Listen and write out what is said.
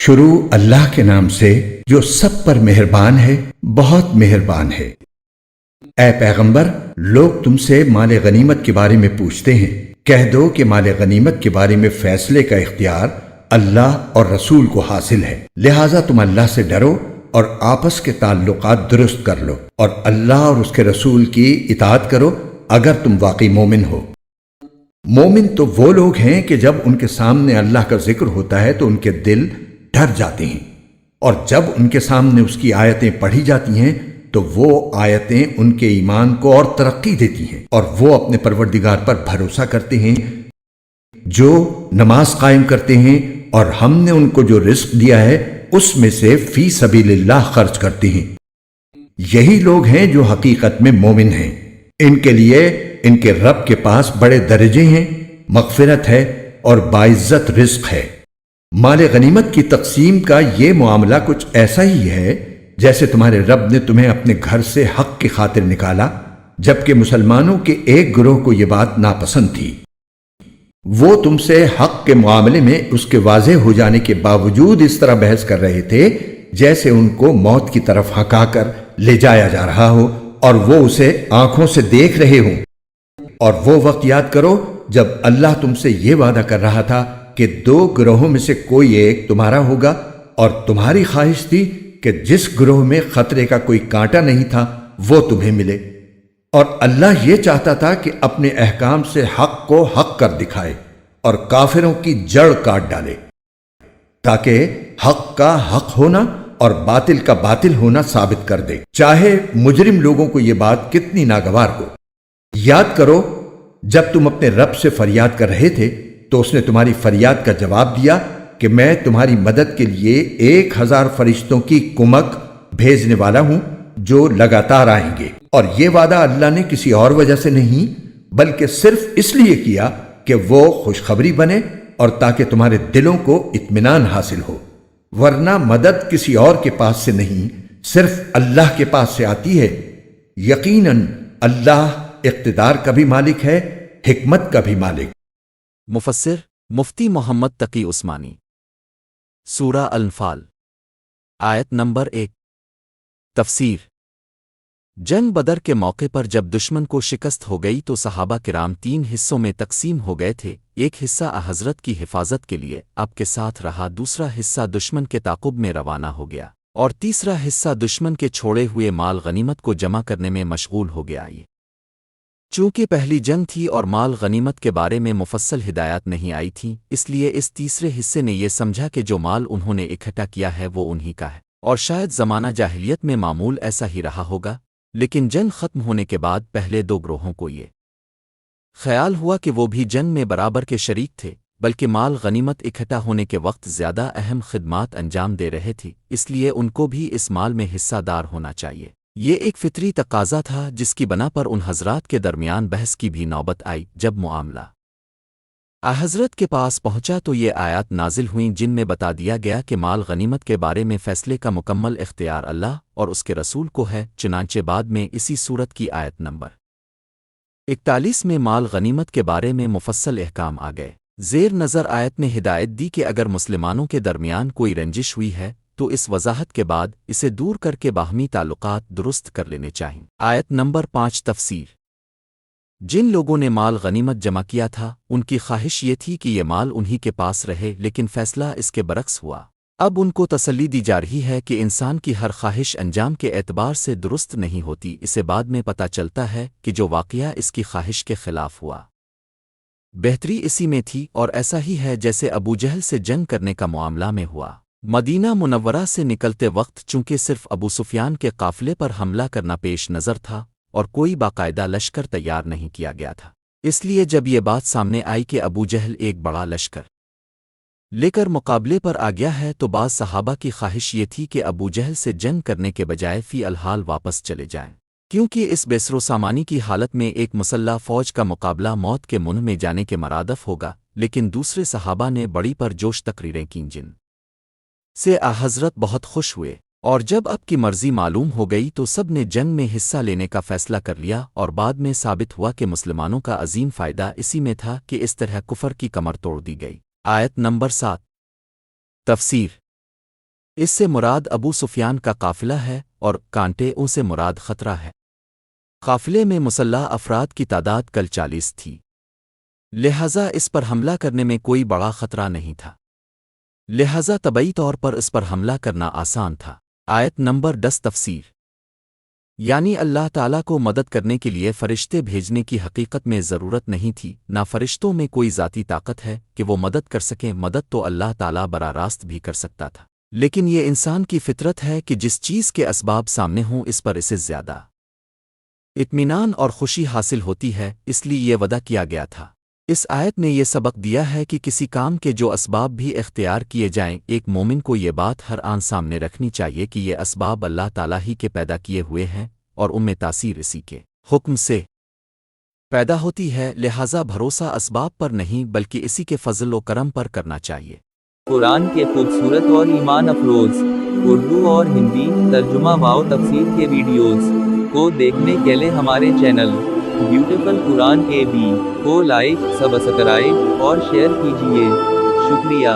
شروع اللہ کے نام سے جو سب پر مہربان ہے، بہت مہربان ہے۔ اے پیغمبر، لوگ تم سے مال غنیمت کے بارے میں پوچھتے ہیں، کہہ دو کہ مال غنیمت کے بارے میں فیصلے کا اختیار اللہ اور رسول کو حاصل ہے، لہٰذا تم اللہ سے ڈرو اور آپس کے تعلقات درست کر لو اور اللہ اور اس کے رسول کی اطاعت کرو اگر تم واقعی مومن ہو۔ مومن تو وہ لوگ ہیں کہ جب ان کے سامنے اللہ کا ذکر ہوتا ہے تو ان کے دل ڈر جاتے ہیں، اور جب ان کے سامنے اس کی آیتیں پڑھی جاتی ہیں تو وہ آیتیں ان کے ایمان کو اور ترقی دیتی ہیں، اور وہ اپنے پروردگار پر بھروسہ کرتے ہیں جو نماز قائم کرتے ہیں، اور ہم نے ان کو جو رزق دیا ہے اس میں سے فی سبیل اللہ خرچ کرتے ہیں۔ یہی لوگ ہیں جو حقیقت میں مومن ہیں۔ ان کے لیے ان کے رب کے پاس بڑے درجے ہیں، مغفرت ہے اور باعزت رزق ہے۔ مال غنیمت کی تقسیم کا یہ معاملہ کچھ ایسا ہی ہے جیسے تمہارے رب نے تمہیں اپنے گھر سے حق کی خاطر نکالا، جبکہ مسلمانوں کے ایک گروہ کو یہ بات ناپسند تھی۔ وہ تم سے حق کے معاملے میں اس کے واضح ہو جانے کے باوجود اس طرح بحث کر رہے تھے جیسے ان کو موت کی طرف ہکا کر لے جایا جا رہا ہو اور وہ اسے آنکھوں سے دیکھ رہے ہوں۔ اور وہ وقت یاد کرو جب اللہ تم سے یہ وعدہ کر رہا تھا کہ دو گروہوں میں سے کوئی ایک تمہارا ہوگا، اور تمہاری خواہش تھی کہ جس گروہ میں خطرے کا کوئی کانٹا نہیں تھا وہ تمہیں ملے، اور اللہ یہ چاہتا تھا کہ اپنے احکام سے حق کو حق کر دکھائے اور کافروں کی جڑ کاٹ ڈالے، تاکہ حق کا حق ہونا اور باطل کا باطل ہونا ثابت کر دے، چاہے مجرم لوگوں کو یہ بات کتنی ناگوار ہو۔ یاد کرو جب تم اپنے رب سے فریاد کر رہے تھے تو اس نے تمہاری فریاد کا جواب دیا کہ میں تمہاری مدد کے لیے 1000 فرشتوں کی کمک بھیجنے والا ہوں جو لگاتار آئیں گے، اور یہ وعدہ اللہ نے کسی اور وجہ سے نہیں بلکہ صرف اس لیے کیا کہ وہ خوشخبری بنے اور تاکہ تمہارے دلوں کو اطمینان حاصل ہو، ورنہ مدد کسی اور کے پاس سے نہیں صرف اللہ کے پاس سے آتی ہے۔ یقیناً اللہ اقتدار کا بھی مالک ہے، حکمت کا بھی مالک۔ مفسر مفتی محمد تقی عثمانی۔ سورہ الانفال، آیت نمبر 1۔ تفسیر۔ جنگ بدر کے موقع پر جب دشمن کو شکست ہو گئی تو صحابہ کرام 3 حصوں میں تقسیم ہو گئے تھے، ایک حصہ حضرت کی حفاظت کے لیے آپ کے ساتھ رہا، دوسرا حصہ دشمن کے تعاقب میں روانہ ہو گیا، اور تیسرا حصہ دشمن کے چھوڑے ہوئے مال غنیمت کو جمع کرنے میں مشغول ہو گیا۔ چونکہ پہلی جنگ تھی اور مال غنیمت کے بارے میں مفصل ہدایات نہیں آئی تھیں، اس لیے اس تیسرے حصے نے یہ سمجھا کہ جو مال انہوں نے اکٹھا کیا ہے وہ انہی کا ہے، اور شاید زمانہ جاہلیت میں معمول ایسا ہی رہا ہوگا، لیکن جنگ ختم ہونے کے بعد پہلے 2 گروہوں کو یہ خیال ہوا کہ وہ بھی جنگ میں برابر کے شریک تھے، بلکہ مال غنیمت اکٹھا ہونے کے وقت زیادہ اہم خدمات انجام دے رہے تھے، اس لیے ان کو بھی اس مال میں حصہ دار ہونا چاہیے۔ یہ ایک فطری تقاضا تھا جس کی بنا پر ان حضرات کے درمیان بحث کی بھی نوبت آئی۔ جب معاملہ حضرت کے پاس پہنچا تو یہ آیات نازل ہوئیں جن میں بتا دیا گیا کہ مال غنیمت کے بارے میں فیصلے کا مکمل اختیار اللہ اور اس کے رسول کو ہے، چنانچہ بعد میں اسی صورت کی آیت نمبر 41 میں مال غنیمت کے بارے میں مفصل احکام آ گئے۔ زیر نظر آیت نے ہدایت دی کہ اگر مسلمانوں کے درمیان کوئی رنجش ہوئی ہے تو اس وضاحت کے بعد اسے دور کر کے باہمی تعلقات درست کر لینے چاہئیں۔ آیت نمبر 5 تفسیر۔ جن لوگوں نے مال غنیمت جمع کیا تھا ان کی خواہش یہ تھی کہ یہ مال انہی کے پاس رہے، لیکن فیصلہ اس کے برعکس ہوا۔ اب ان کو تسلی دی جا رہی ہے کہ انسان کی ہر خواہش انجام کے اعتبار سے درست نہیں ہوتی، اسے بعد میں پتہ چلتا ہے کہ جو واقعہ اس کی خواہش کے خلاف ہوا بہتری اسی میں تھی، اور ایسا ہی ہے جیسے ابو جہل سے جنگ کرنے کا معاملہ میں ہوا۔ مدینہ منورہ سے نکلتے وقت چونکہ صرف ابو سفیان کے قافلے پر حملہ کرنا پیش نظر تھا اور کوئی باقاعدہ لشکر تیار نہیں کیا گیا تھا، اس لیے جب یہ بات سامنے آئی کہ ابو جہل ایک بڑا لشکر لے کر مقابلے پر آ گیا ہے تو بعض صحابہ کی خواہش یہ تھی کہ ابو جہل سے جنگ کرنے کے بجائے فی الحال واپس چلے جائیں، کیونکہ اس بسر و سامانی کی حالت میں ایک مسلح فوج کا مقابلہ موت کے منہ میں جانے کے مرادف ہوگا۔ لیکن دوسرے صحابہ نے بڑی پرجوش تقریریں کیں جن سے حضرت بہت خوش ہوئے، اور جب اب کی مرضی معلوم ہو گئی تو سب نے جنگ میں حصہ لینے کا فیصلہ کر لیا، اور بعد میں ثابت ہوا کہ مسلمانوں کا عظیم فائدہ اسی میں تھا کہ اس طرح کفر کی کمر توڑ دی گئی۔ آیت نمبر 7 تفسیر۔ اس سے مراد ابو سفیان کا قافلہ ہے اور کانٹے سے مراد خطرہ ہے۔ قافلے میں مسلح افراد کی تعداد کل 40 تھی، لہذا اس پر حملہ کرنے میں کوئی بڑا خطرہ نہیں تھا، لہذا طبعی طور پر اس پر حملہ کرنا آسان تھا۔ آیت نمبر 10 تفسیر، یعنی اللہ تعالیٰ کو مدد کرنے کے لیے فرشتے بھیجنے کی حقیقت میں ضرورت نہیں تھی، نہ فرشتوں میں کوئی ذاتی طاقت ہے کہ وہ مدد کر سکیں۔ مدد تو اللہ تعالیٰ براہ راست بھی کر سکتا تھا، لیکن یہ انسان کی فطرت ہے کہ جس چیز کے اسباب سامنے ہوں اس پر اسے زیادہ اطمینان اور خوشی حاصل ہوتی ہے، اس لیے یہ وعدہ کیا گیا تھا۔ اس آیت نے یہ سبق دیا ہے کہ کسی کام کے جو اسباب بھی اختیار کیے جائیں، ایک مومن کو یہ بات ہر آن سامنے رکھنی چاہیے کہ یہ اسباب اللہ تعالیٰ ہی کے پیدا کیے ہوئے ہیں اور ان میں تاثیر اسی کے حکم سے پیدا ہوتی ہے، لہذا بھروسہ اسباب پر نہیں بلکہ اسی کے فضل و کرم پر کرنا چاہیے۔ قرآن کے خوبصورت اور ایمان افروز اردو اور ہندی ترجمہ و تفسیر کے ویڈیوز کو دیکھنے کے لیے ہمارے چینل بیوٹیفل قرآن AB کو لائک، سبسکرائب اور شیئر کیجیے۔ شکریہ۔